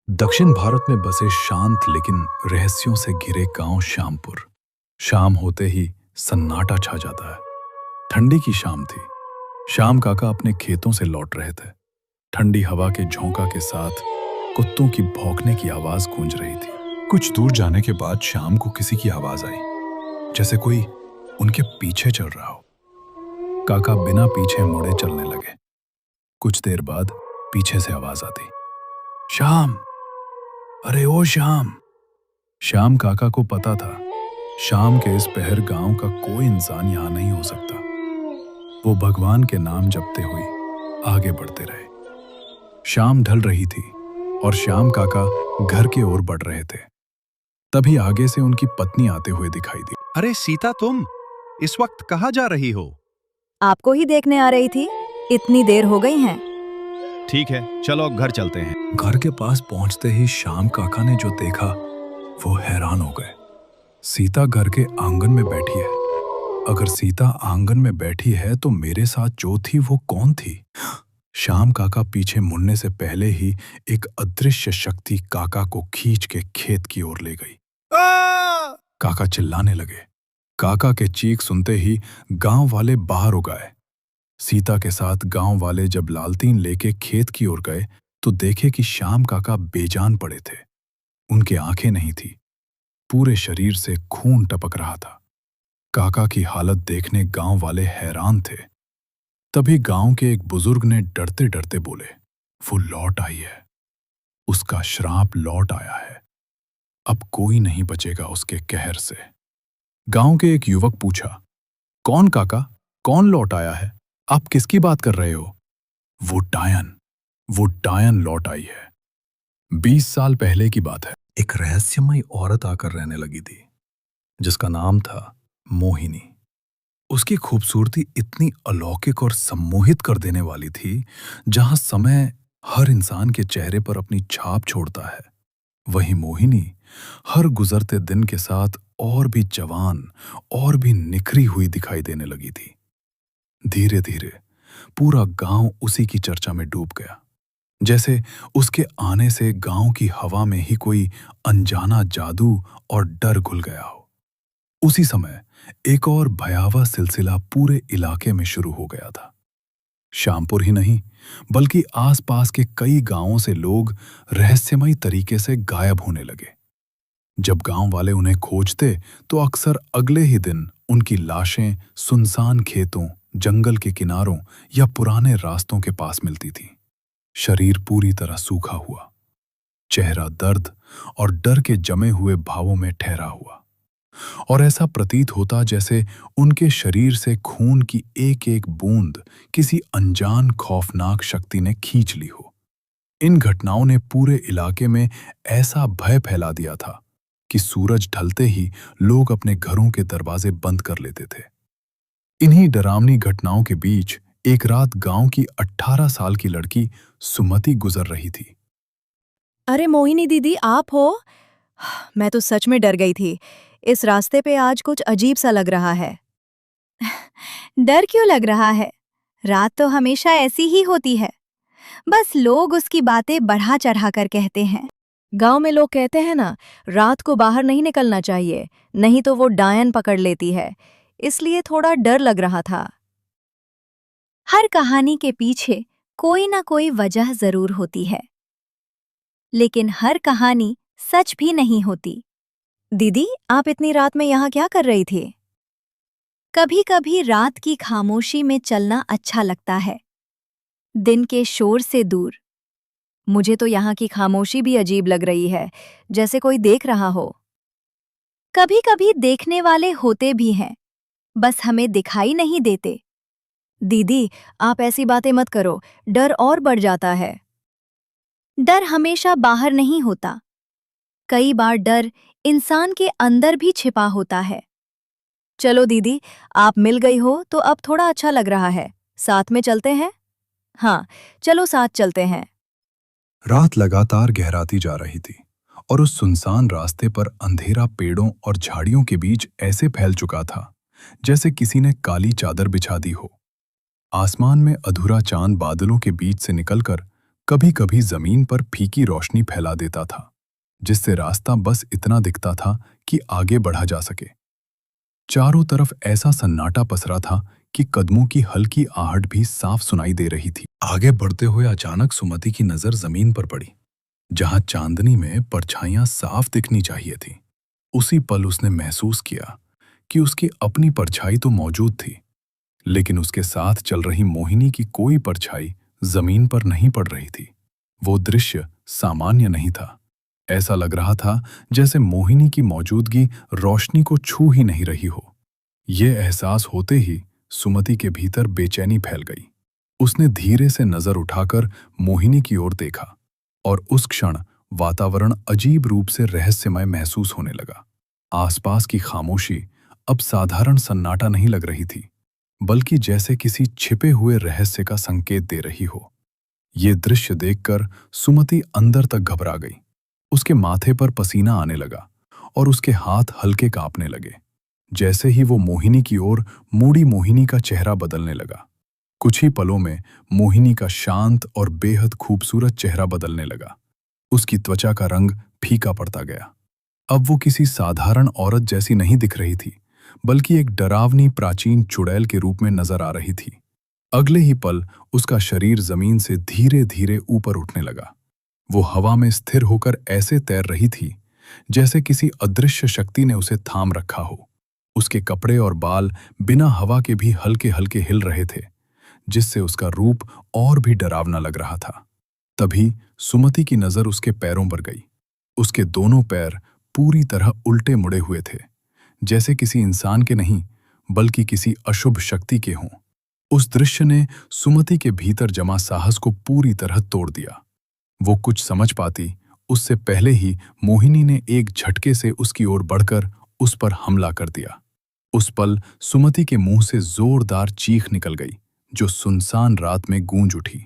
दक्षिण भारत में बसे शांत लेकिन रहस्यों से घिरे गांव श्यामपुर। शाम होते ही सन्नाटा छा जाता है। ठंडी की शाम थी। श्याम काका अपने खेतों से लौट रहे थे। ठंडी हवा के झोंका के साथ कुत्तों की भौंकने की आवाज गूंज रही थी। कुछ दूर जाने के बाद श्याम को किसी की आवाज आई, जैसे कोई उनके पीछे चल रहा हो। काका बिना पीछे मुड़े चलने लगे। कुछ देर बाद पीछे से आवाज आती, श्याम, अरे ओ श्याम। श्याम काका को पता था शाम के इस पहर गांव का कोई इंसान यहां नहीं हो सकता। वो भगवान के नाम जपते हुए आगे बढ़ते रहे। शाम ढल रही थी और श्याम काका घर की ओर बढ़ रहे थे। तभी आगे से उनकी पत्नी आते हुए दिखाई दी। अरे सीता, तुम इस वक्त कहाँ जा रही हो? आपको ही देखने आ रही थी। इतनी देर हो गई है। ठीक है, चलो घर चलते हैं। घर के पास पहुंचते ही श्याम काका ने जो देखा वो हैरान हो गए। सीता घर के आंगन में बैठी है। अगर सीता आंगन में बैठी है तो मेरे साथ जो थी वो कौन थी? श्याम काका पीछे मुड़ने से पहले ही एक अदृश्य शक्ति काका को खींच के खेत की ओर ले गई। काका चिल्लाने लगे। काका के चीख सुनते ही गांव वाले बाहर हो गए। सीता के साथ गांव वाले जब लालटीन लेके खेत की ओर गए तो देखे कि श्याम काका बेजान पड़े थे। उनके आंखें नहीं थी, पूरे शरीर से खून टपक रहा था। काका की हालत देखने गांव वाले हैरान थे। तभी गांव के एक बुजुर्ग ने डरते डरते बोले, वो लौट आई है, उसका श्राप लौट आया है, अब कोई नहीं बचेगा उसके कहर से। गांव के एक युवक पूछा, कौन काका, कौन लौट आया है? आप किसकी बात कर रहे हो? वो डायन लौट आई है। 20 साल पहले की बात है। एक रहस्यमयी औरत आकर रहने लगी थी, जिसका नाम था मोहिनी। उसकी खूबसूरती इतनी अलौकिक और सम्मोहित कर देने वाली थी, जहां समय हर इंसान के चेहरे पर अपनी छाप छोड़ता है, वहीं मोहिनी हर गुजरते दिन के साथ और भी जवान और भी निखरी हुई दिखाई देने लगी थी। धीरे धीरे पूरा गांव उसी की चर्चा में डूब गया, जैसे उसके आने से गांव की हवा में ही कोई अनजाना जादू और डर घुल गया हो। उसी समय एक और भयावह सिलसिला पूरे इलाके में शुरू हो गया था। श्यामपुर ही नहीं बल्कि आसपास के कई गांवों से लोग रहस्यमयी तरीके से गायब होने लगे। जब गांव वाले उन्हें खोजते तो अक्सर अगले ही दिन उनकी लाशें सुनसान खेतों, जंगल के किनारों या पुराने रास्तों के पास मिलती थी। शरीर पूरी तरह सूखा हुआ, चेहरा दर्द और डर के जमे हुए भावों में ठहरा हुआ, और ऐसा प्रतीत होता जैसे उनके शरीर से खून की एक एक बूंद किसी अनजान खौफनाक शक्ति ने खींच ली हो। इन घटनाओं ने पूरे इलाके में ऐसा भय फैला दिया था कि सूरज ढलते ही लोग अपने घरों के दरवाजे बंद कर लेते थे। इन्हीं डरावनी घटनाओं के बीच एक रात गांव की 18 साल की लड़की सुमति गुजर रही थी। अरे मोहिनी दीदी, आप हो? मैं तो सच में डर गई थी। इस रास्ते पे आज कुछ अजीब सा लग रहा है। डर क्यों लग रहा है? रात तो हमेशा ऐसी ही होती है, बस लोग उसकी बातें बढ़ा चढ़ा कर कहते हैं। गांव में लोग कहते हैं ना, रात को बाहर नहीं निकलना चाहिए, नहीं तो वो डायन पकड़ लेती है, इसलिए थोड़ा डर लग रहा था। हर कहानी के पीछे कोई ना कोई वजह जरूर होती है, लेकिन हर कहानी सच भी नहीं होती। दीदी, आप इतनी रात में यहाँ क्या कर रही थी? कभी कभी रात की खामोशी में चलना अच्छा लगता है, दिन के शोर से दूर। मुझे तो यहाँ की खामोशी भी अजीब लग रही है, जैसे कोई देख रहा हो। कभी कभी देखने वाले होते भी हैं, बस हमें दिखाई नहीं देते। दीदी, आप ऐसी बातें मत करो, डर और बढ़ जाता है। डर हमेशा बाहर नहीं होता, कई बार डर इंसान के अंदर भी छिपा होता है। चलो दीदी, आप मिल गई हो तो अब थोड़ा अच्छा लग रहा है। साथ में चलते हैं? हाँ, चलो साथ चलते हैं। रात लगातार गहराती जा रही थी और उस सुनसान रास्ते पर अंधेरा पेड़ों और झाड़ियों के बीच ऐसे फैल चुका था जैसे किसी ने काली चादर बिछा दी हो। आसमान में अधूरा चांद बादलों के बीच से निकलकर कभी कभी जमीन पर फीकी रोशनी फैला देता था, जिससे रास्ता बस इतना दिखता था कि आगे बढ़ा जा सके। चारों तरफ ऐसा सन्नाटा पसरा था कि कदमों की हल्की आहट भी साफ सुनाई दे रही थी। आगे बढ़ते हुए अचानक सुमति की नजर जमीन पर पड़ी, जहां चांदनी में परछाइयां साफ दिखनी चाहिए थी। उसी पल उसने महसूस किया कि उसकी अपनी परछाई तो मौजूद थी, लेकिन उसके साथ चल रही मोहिनी की कोई परछाई जमीन पर नहीं पड़ रही थी। वो दृश्य सामान्य नहीं था। ऐसा लग रहा था जैसे मोहिनी की मौजूदगी रोशनी को छू ही नहीं रही हो। ये एहसास होते ही सुमति के भीतर बेचैनी फैल गई। उसने धीरे से नजर उठाकर मोहिनी की ओर देखा और उस क्षण वातावरण अजीब रूप से रहस्यमय महसूस होने लगा। आसपास की खामोशी अब साधारण सन्नाटा नहीं लग रही थी, बल्कि जैसे किसी छिपे हुए रहस्य का संकेत दे रही हो। ये दृश्य देखकर सुमति अंदर तक घबरा गई। उसके माथे पर पसीना आने लगा और उसके हाथ हल्के कांपने लगे। जैसे ही वो मोहिनी की ओर मुड़ी, मोहिनी का चेहरा बदलने लगा। कुछ ही पलों में मोहिनी का शांत और बेहद खूबसूरत चेहरा बदलने लगा। उसकी त्वचा का रंग फीका पड़ता गया। अब वो किसी साधारण औरत जैसी नहीं दिख रही थी, बल्कि एक डरावनी प्राचीन चुड़ैल के रूप में नजर आ रही थी। अगले ही पल उसका शरीर जमीन से धीरे धीरे ऊपर उठने लगा। वो हवा में स्थिर होकर ऐसे तैर रही थी जैसे किसी अदृश्य शक्ति ने उसे थाम रखा हो। उसके कपड़े और बाल बिना हवा के भी हल्के हल्के हिल रहे थे, जिससे उसका रूप और भी डरावना लग रहा था। तभी सुमति की नजर उसके पैरों पर गई। उसके दोनों पैर पूरी तरह उल्टे मुड़े हुए थे, जैसे किसी इंसान के नहीं, बल्कि किसी अशुभ शक्ति के हों। उस दृश्य ने सुमति के भीतर जमा साहस को पूरी तरह तोड़ दिया। वो कुछ समझ पाती उससे पहले ही मोहिनी ने एक झटके से उसकी ओर बढ़कर उस पर हमला कर दिया। उस पल सुमति के मुंह से जोरदार चीख निकल गई, जो सुनसान रात में गूंज उठी।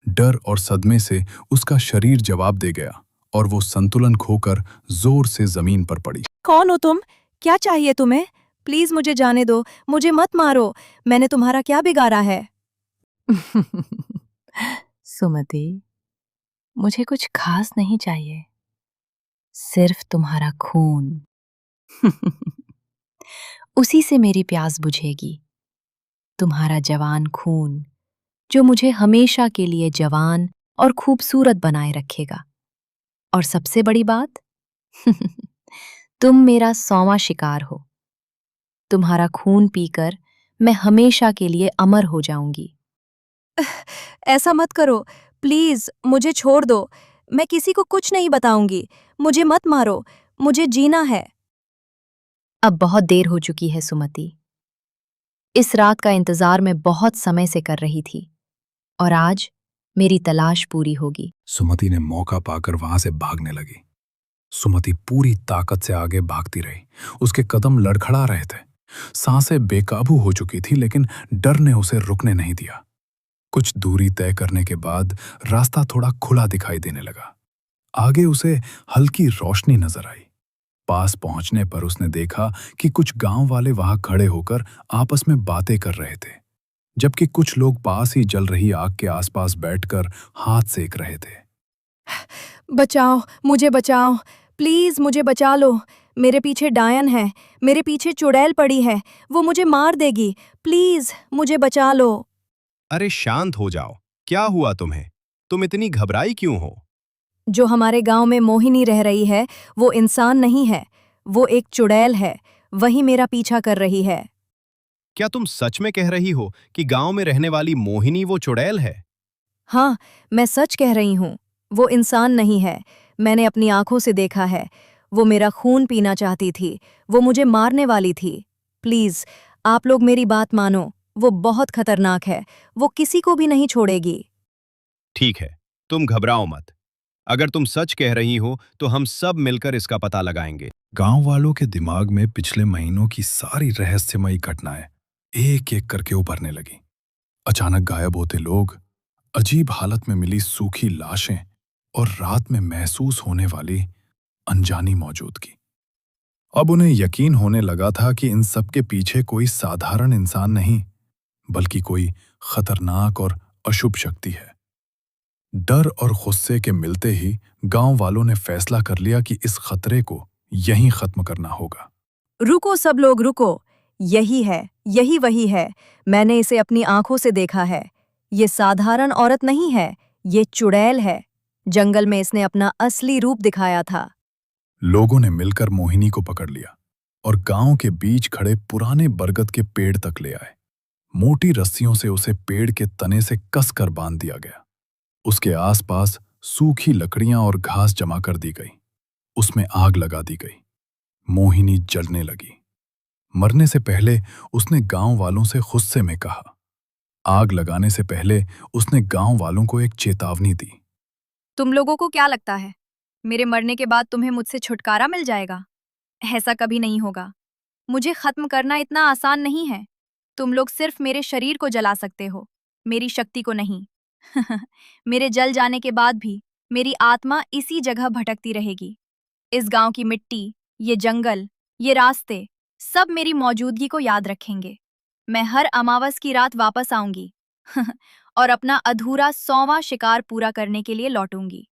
डर और सदमे से उसका शरीर जवाब दे गया और वो संतुलन खोकर जोर से जमीन पर पड़ी। कौन हो तुम? क्या चाहिए तुम्हें? प्लीज मुझे जाने दो, मुझे मत मारो। मैंने तुम्हारा क्या बिगाड़ा है? सुमति, मुझे कुछ खास नहीं चाहिए, सिर्फ तुम्हारा खून। उसी से मेरी प्यास बुझेगी। तुम्हारा जवान खून, जो मुझे हमेशा के लिए जवान और खूबसूरत बनाए रखेगा। और सबसे बड़ी बात, तुम मेरा 100वां शिकार हो। तुम्हारा खून पीकर मैं हमेशा के लिए अमर हो जाऊंगी। ऐसा मत करो, प्लीज मुझे छोड़ दो। मैं किसी को कुछ नहीं बताऊंगी। मुझे मत मारो, मुझे जीना है। अब बहुत देर हो चुकी है सुमति। इस रात का इंतजार मैं बहुत समय से कर रही थी और आज मेरी तलाश पूरी होगी। सुमति ने मौका पाकर वहां से भागने लगी। सुमति पूरी ताकत से आगे भागती रही। उसके कदम लड़खड़ा रहे थे, सांसें बेकाबू हो चुकी थी, लेकिन डर ने उसे रुकने नहीं दिया। कुछ दूरी तय करने के बाद रास्ता थोड़ा खुला दिखाई देने लगा। आगे उसे हल्की रोशनी नजर आई। पास पहुंचने पर उसने देखा कि कुछ गांव वाले वहां खड़े होकर आपस में बातें कर रहे थे, जबकि कुछ लोग पास ही जल रही आग के आसपास बैठकर हाथ सेक रहे थे। बचाओ, मुझे बचाओ, प्लीज मुझे बचा लो। मेरे पीछे डायन है, मेरे पीछे चुड़ैल पड़ी है, वो मुझे मार देगी। प्लीज मुझे बचा लो। अरे शांत हो जाओ, क्या हुआ तुम्हें? तुम इतनी घबराई क्यों हो? जो हमारे गांव में मोहिनी रह रही है, वो इंसान नहीं है, वो एक चुड़ैल है। वही मेरा पीछा कर रही है। क्या तुम सच में कह रही हो कि गांव में रहने वाली मोहिनी वो चुड़ैल है? हाँ, मैं सच कह रही हूँ। वो इंसान नहीं है। मैंने अपनी आंखों से देखा है। वो मेरा खून पीना चाहती थी। वो मुझे मारने वाली थी। प्लीज आप लोग मेरी बात मानो। वो बहुत खतरनाक है। वो किसी को भी नहीं छोड़ेगी। ठीक है, तुम घबराओ मत। अगर तुम सच कह रही हो तो हम सब मिलकर इसका पता लगाएंगे। गांव वालों के दिमाग में पिछले महीनों की सारी रहस्यमयी घटनाएं एक एक करके उभरने लगी। अचानक गायब होते लोग, अजीब हालत में मिली सूखी लाशें और रात में महसूस होने वाली अनजानी मौजूदगी। अब उन्हें यकीन होने लगा था कि इन सब के पीछे कोई साधारण इंसान नहीं, बल्कि कोई खतरनाक और अशुभ शक्ति है। डर और गुस्से के मिलते ही गांव वालों ने फैसला कर लिया कि इस खतरे को यहीं खत्म करना होगा। रुको सब लोग रुको। यही है, यही वही है। मैंने इसे अपनी आंखों से देखा है। ये साधारण औरत नहीं है, ये चुड़ैल है। जंगल में इसने अपना असली रूप दिखाया था। लोगों ने मिलकर मोहिनी को पकड़ लिया और गांव के बीच खड़े पुराने बरगद के पेड़ तक ले आए। मोटी रस्सियों से उसे पेड़ के तने से कसकर बांध दिया गया। उसके आसपास सूखी लकड़ियां और घास जमा कर दी गई। उसमें आग लगा दी गई। मोहिनी जलने लगी। मरने से पहले उसने गांव वालों से गुस्से में कहा। आग लगाने से पहले उसने गांव वालों को एक चेतावनी दी। तुम लोगों को क्या लगता है, मेरे मरने के बाद तुम्हें मुझसे छुटकारा मिल जाएगा? ऐसा कभी नहीं होगा। मुझे खत्म करना इतना आसान नहीं है। तुम लोग सिर्फ मेरे शरीर को जला सकते हो, मेरी शक्ति को नहीं। मेरे जल जाने के बाद भी मेरी आत्मा इसी जगह भटकती रहेगी। इस गांव की मिट्टी, ये जंगल, ये रास्ते, सब मेरी मौजूदगी को याद रखेंगे। मैं हर अमावस की रात वापस आऊंगी और अपना अधूरा 100वां शिकार पूरा करने के लिए लौटूंगी।